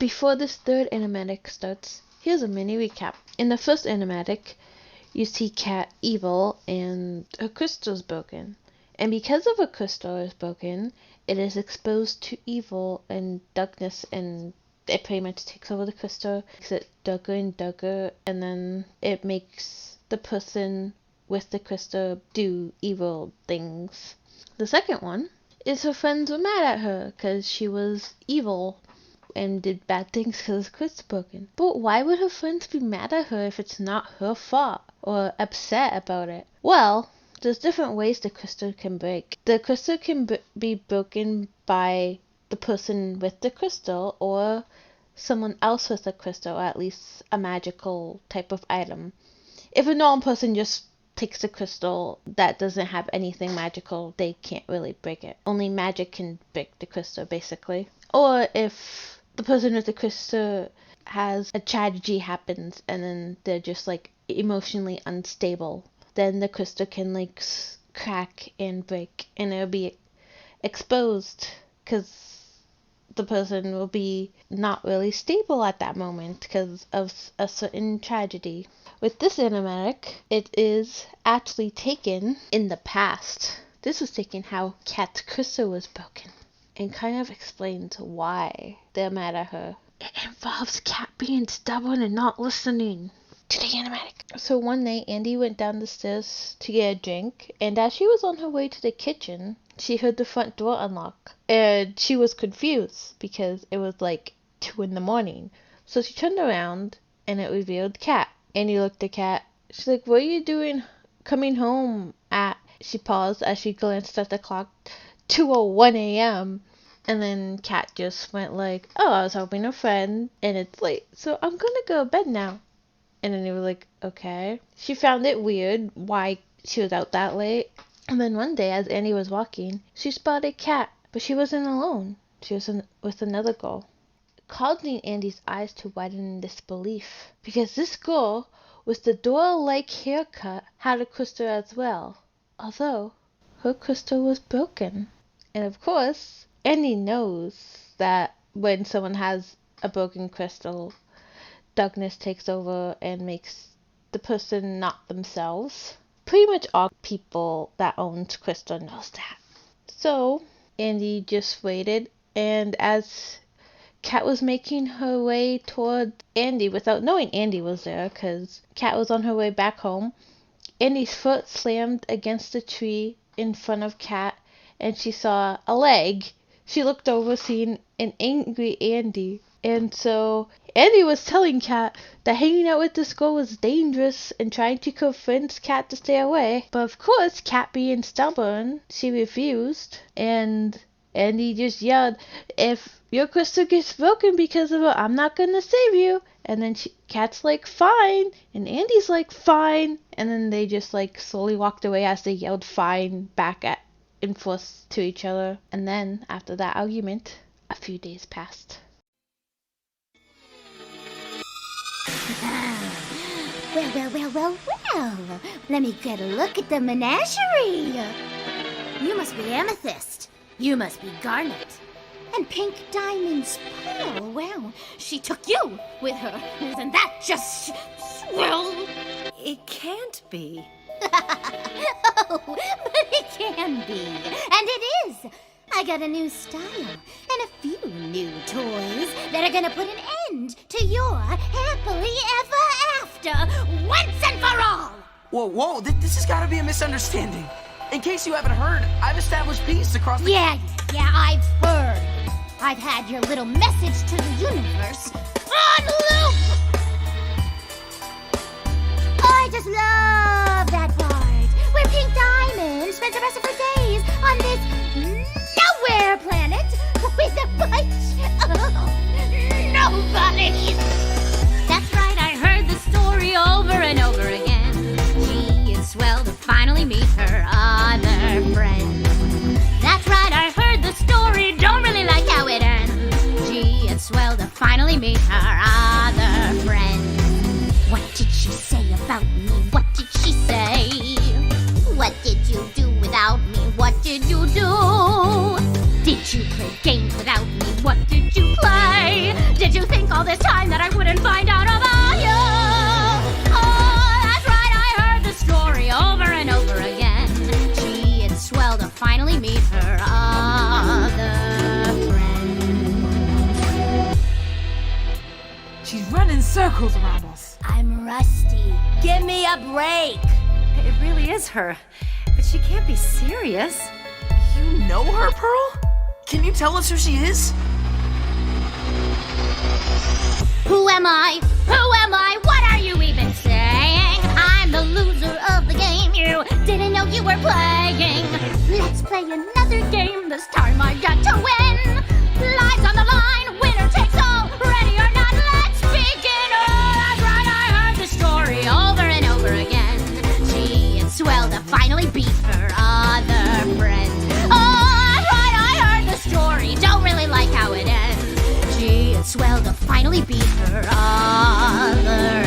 Before this third animatic starts, here's a mini recap. In the first animatic, you see Cat evil and her crystal is broken. And because of her crystal is broken, it is exposed to evil and darkness, and it pretty much takes over the crystal, makes it darker and darker, and then it makes the person with the crystal do evil things. The second one is her friends were mad at her because she was evil and did bad things because the crystal broken. But why would her friends be mad at her if it's not her fault or upset about it? Well, there's different ways the crystal can break. The crystal can be broken by the person with the crystal or someone else with a crystal, or at least a magical type of item. If a normal person just takes the crystal that doesn't have anything magical, they can't really break it. Only magic can break the crystal, basically. Or if the person with the crystal has a tragedy happens and then they're just like emotionally unstable, then the crystal can like crack and break and it'll be exposed because the person will be not really stable at that moment because of a certain tragedy. With this animatic, it is actually taken in the past. This was taken how Cat's crystal was broken, and kind of explains why they're mad at her. It involves Cat being stubborn and not listening to the animatic. So one night, Andy went down the stairs to get a drink, and as she was on her way to the kitchen, she heard the front door unlock, and she was confused because it was like 2 a.m. So she turned around, and it revealed Cat. Andy looked at Cat. She's like, "What are you doing coming home at?" She paused as she glanced at the clock. 2:01 a.m. And then Cat just went like, "Oh, I was helping a friend, and it's late, so I'm gonna go to bed now." And then they were like, "Okay." She found it weird why she was out that late. And then one day, as Andy was walking, she spotted Cat, but she wasn't alone. She was with another girl. Causing Andy's eyes to widen in disbelief, because this girl with the door-like haircut had a crystal as well, although her crystal was broken. And of course, Andy knows that when someone has a broken crystal, darkness takes over and makes the person not themselves. Pretty much all people that owns crystal knows that. So Andy just waited, and as Cat was making her way toward Andy without knowing Andy was there, because Cat was on her way back home, Andy's foot slammed against a tree in front of Cat, and she saw a leg. She looked over, seeing an angry Andy. And so Andy was telling Cat that hanging out with this girl was dangerous and trying to convince Cat to stay away. But of course, Cat being stubborn, she refused. And Andy just yelled, "If your crystal gets broken because of it, I'm not gonna save you." And then Cat's like, "Fine." And Andy's like, "Fine." And then they just like slowly walked away as they yelled "fine" back at and forth to each other. And then after that argument, a few days passed. Well. Let me get a look at the menagerie. You must be amethyst. You must be garnet. And pink diamond's pearl. Well, she took you with her. Isn't that just swell? It can't be. Oh, but it can be. And it is. I got a new style and a few new toys that are gonna put an end to your happily ever after once and for all. Whoa, this has got to be a misunderstanding. In case you haven't heard, I've established peace across the... Yeah, I've heard. I've had your little message to the universe on loop. I just love that part where Pink Diamond spends the rest of her days on this nowhere planet with a bunch of nobodies. That's right, I heard the story over and over again. She is swell to finally meet her other friend. That's right, I heard the story, don't really like how it ends. She is swell to finally meet her other friend. What did she say about me? What did she say? What did you do without me? What did you do? Did you play games without me? What did you play? Did you think all this time that I wouldn't find out about you? Oh, that's right, I heard the story over and over again. Gee, it's swell to finally meet her other friend. She's running circles around us. I'm rusty. Give me a break. It really is her. But she can't be serious. You know her, Pearl? Can you tell us who she is? Who am I? Who am I? What are you even saying? I'm the loser of the game. You didn't know you were playing. Let's play another game. This time I got to win. Lives on the line. Winner takes all. Ready or not, let's begin. Oh, that's right. I heard the story over and over again. Gee, it's swell to finally beat her other friend. Oh, that's right. I heard the story. Don't really like how it ends. Gee, it's swell to finally beat her other